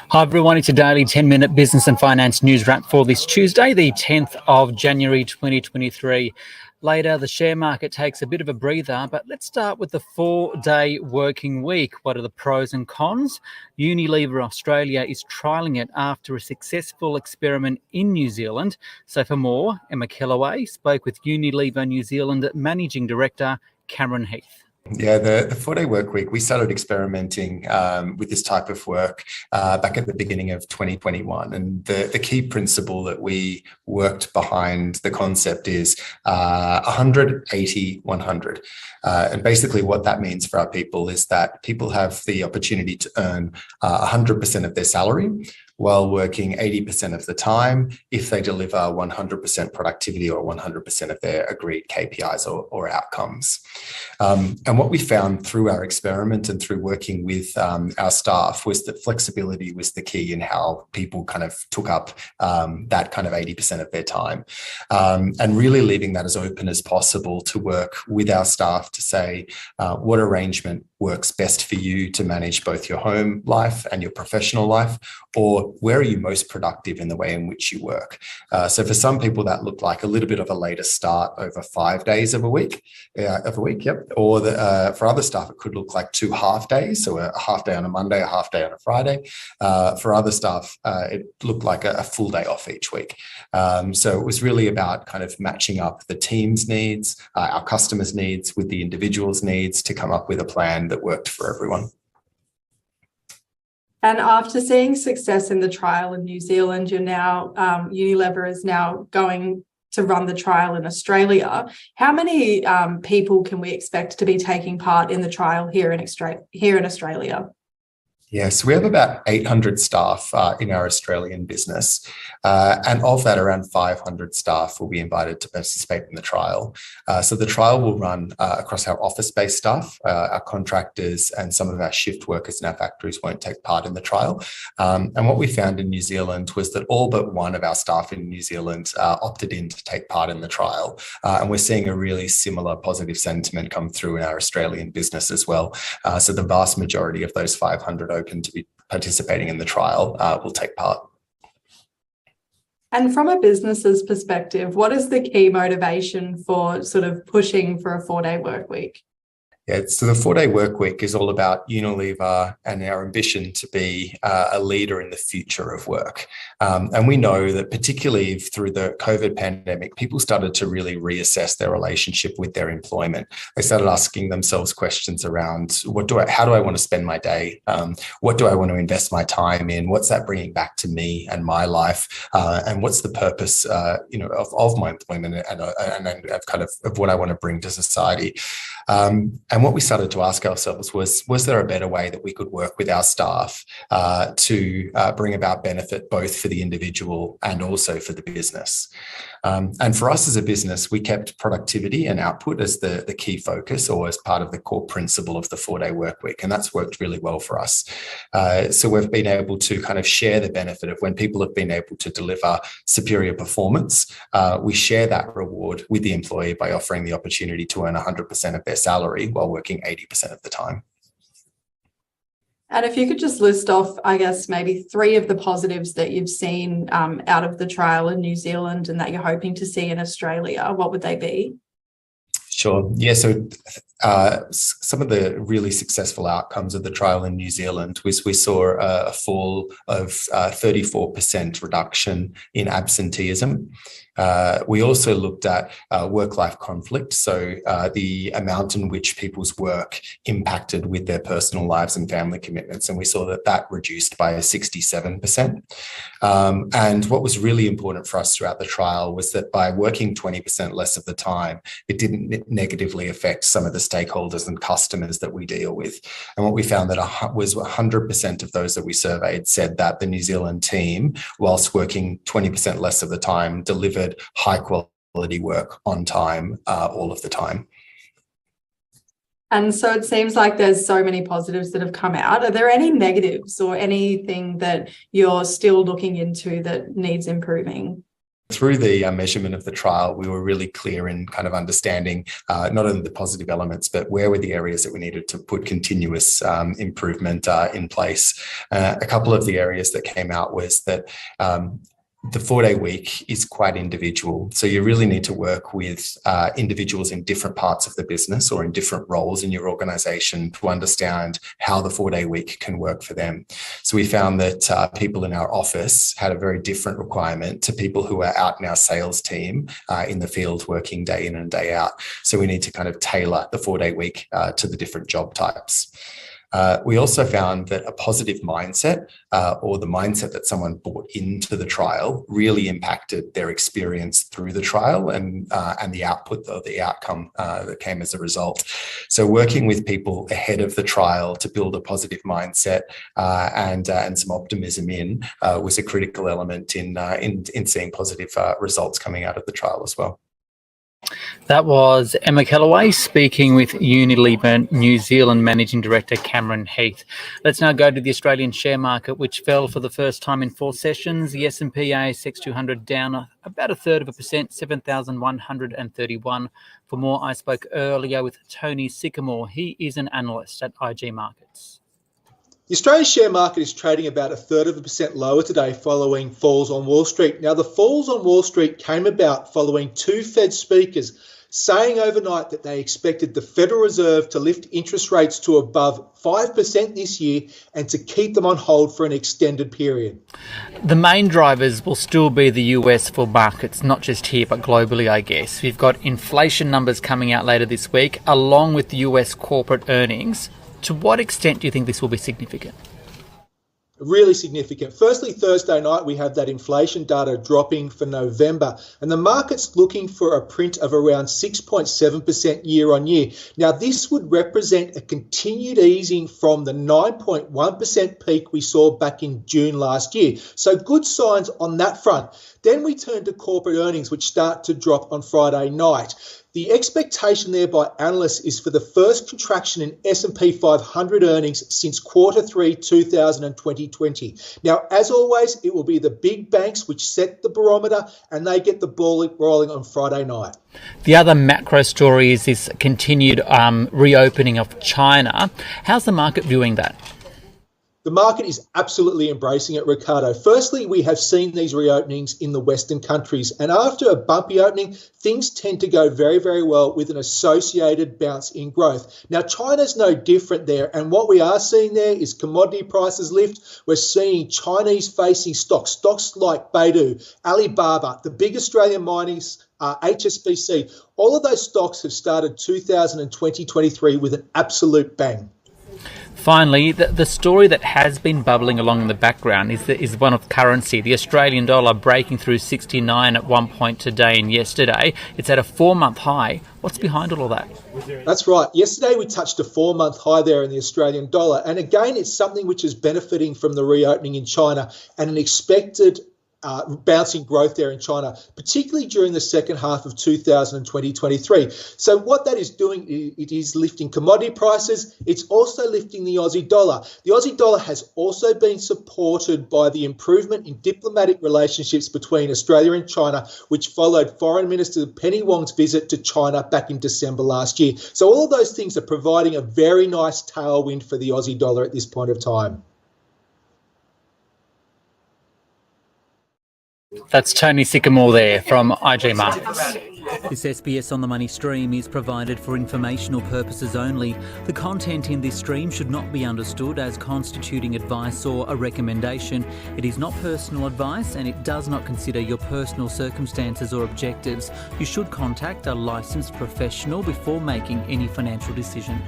Hi everyone, it's a daily 10-minute business and finance news wrap for this Tuesday, the 10th of January 2023. Later, the share market takes a bit of a breather, but let's start with the 4-day working week. What are the pros and cons? Unilever Australia is trialling it after a successful experiment in New Zealand. So for more, Emma Kellaway spoke with Unilever New Zealand Managing Director Cameron Heath. Yeah, the 4-day work week, we started experimenting with this type of work back at the beginning of 2021. And the key principle that we worked behind the concept is 100, 80, 100. And basically what that means for our people is that people have the opportunity to earn 100% of their salary while working 80% of the time if they deliver 100% productivity or 100% of their agreed KPIs or outcomes. And what we found through our experiment and through working with our staff was that flexibility was the key in how people kind of took up that kind of 80% of their time, and really leaving that as open as possible to work with our staff to say what arrangement works best for you to manage both your home life and your professional life, or where are you most productive in the way in which you work. So for some people that looked like a little bit of a later start over 5 days of a week, or for other staff it could look like 2 half days, so a half day on a Monday, a half day on a Friday. For other staff it looked like a full day off each week. So it was really about kind of matching up the team's needs, our customers' needs with the individual's needs to come up with a plan that worked for everyone. And after seeing success in the trial in New Zealand, Unilever is now going to run the trial in Australia. How many people can we expect to be taking part in the trial here in Australia? Yes, we have about 800 staff in our Australian business, and of that, around 500 staff will be invited to participate in the trial. So the trial will run across our office-based staff, our contractors, and some of our shift workers in our factories won't take part in the trial. And what we found in New Zealand was that all but one of our staff in New Zealand opted in to take part in the trial. And we're seeing a really similar positive sentiment come through in our Australian business as well. So the vast majority of those 500 open to be participating in the trial will take part. And from a business's perspective, what is the key motivation for sort of pushing for a 4-day work week? Yeah, so the 4-day work week is all about Unilever and our ambition to be a leader in the future of work. And we know that particularly through the COVID pandemic, people started to really reassess their relationship with their employment. They started asking themselves questions around how do I want to spend my day? What do I want to invest my time in? What's that bringing back to me and my life? And what's the purpose, of my employment and of what I want to bring to society? And what we started to ask ourselves was there a better way that we could work with our staff to bring about benefit both for the individual and also for the business? And for us as a business, we kept productivity and output as the key focus, or as part of the core principle of the 4-day work week. And that's worked really well for us. So we've been able to kind of share the benefit of when people have been able to deliver superior performance. We share that reward with the employee by offering the opportunity to earn 100% of their salary while working 80% of the time. And if you could just list off, I guess, maybe 3 of the positives that you've seen out of the trial in New Zealand and that you're hoping to see in Australia, what would they be? Sure. Yeah. So some of the really successful outcomes of the trial in New Zealand was we saw a fall of 34% reduction in absenteeism. We also looked at work-life conflict, so the amount in which people's work impacted with their personal lives and family commitments, and we saw that reduced by 67%. And what was really important for us throughout the trial was that by working 20% less of the time, it didn't negatively affect some of the stakeholders and customers that we deal with. And what we found was 100% of those that we surveyed said that the New Zealand team, whilst working 20% less of the time, delivered high quality work on time all of the time. And so it seems like there's so many positives that have come out. Are there any negatives or anything that you're still looking into that needs improving? Through the measurement of the trial, we were really clear in kind of understanding not only the positive elements, but where were the areas that we needed to put continuous improvement in place. A couple of the areas that came out was that the 4-day week is quite individual. So you really need to work with individuals in different parts of the business or in different roles in your organization to understand how the 4-day week can work for them. So we found that people in our office had a very different requirement to people who are out in our sales team in the field working day in and day out. So we need to kind of tailor the 4-day week to the different job types. We also found that a positive mindset or the mindset that someone brought into the trial really impacted their experience through the trial and the output or the outcome that came as a result. So working with people ahead of the trial to build a positive mindset and some optimism in was a critical element in seeing positive results coming out of the trial as well. That was Emma Kellaway speaking with Unilever New Zealand Managing Director Cameron Heath. Let's now go to the Australian share market, which fell for the first time in 4 sessions. The S&P ASX 200 down about 1/3%, 7,131. For more, I spoke earlier with Tony Sycamore. He is an analyst at IG Markets. The Australian share market is trading about 1/3% lower today following falls on Wall Street. Now, the falls on Wall Street came about following 2 Fed speakers saying overnight that they expected the Federal Reserve to lift interest rates to above 5% this year and to keep them on hold for an extended period. The main drivers will still be the US for markets, not just here but globally, I guess. We've got inflation numbers coming out later this week, along with US corporate earnings. To what extent do you think this will be significant? Really significant. Firstly, Thursday night, we have that inflation data dropping for November, and the market's looking for a print of around 6.7% year on year. Now, this would represent a continued easing from the 9.1% peak we saw back in June last year. So good signs on that front. Then we turn to corporate earnings, which start to drop on Friday night. The expectation there by analysts is for the first contraction in S&P 500 earnings since Q3 2020. Now, as always, it will be the big banks which set the barometer and they get the ball rolling on Friday night. The other macro story is this continued reopening of China. How's the market viewing that? The market is absolutely embracing it, Ricardo. Firstly, we have seen these reopenings in the Western countries, and after a bumpy opening, things tend to go very, very well with an associated bounce in growth. Now, China's no different there, and what we are seeing there is commodity prices lift. We're seeing Chinese-facing stocks like Baidu, Alibaba, the big Australian miners, HSBC. All of those stocks have started 2023 with an absolute bang. Finally, the story that has been bubbling along in the background is one of currency. The Australian dollar breaking through 69 at one point today and yesterday. It's at a 4-month high. What's behind all of that? That's right. Yesterday we touched a 4-month high there in the Australian dollar. And again, it's something which is benefiting from the reopening in China and an expected bouncing growth there in China, particularly during the second half of 2023. So what that is doing, it is lifting commodity prices. It's also lifting the Aussie dollar. The Aussie dollar has also been supported by the improvement in diplomatic relationships between Australia and China, which followed Foreign Minister Penny Wong's visit to China back in December last year. So all of those things are providing a very nice tailwind for the Aussie dollar at this point of time. That's Tony Sycamore there from IG Markets. This SBS On The Money stream is provided for informational purposes only. The content in this stream should not be understood as constituting advice or a recommendation. It is not personal advice and it does not consider your personal circumstances or objectives. You should contact a licensed professional before making any financial decision.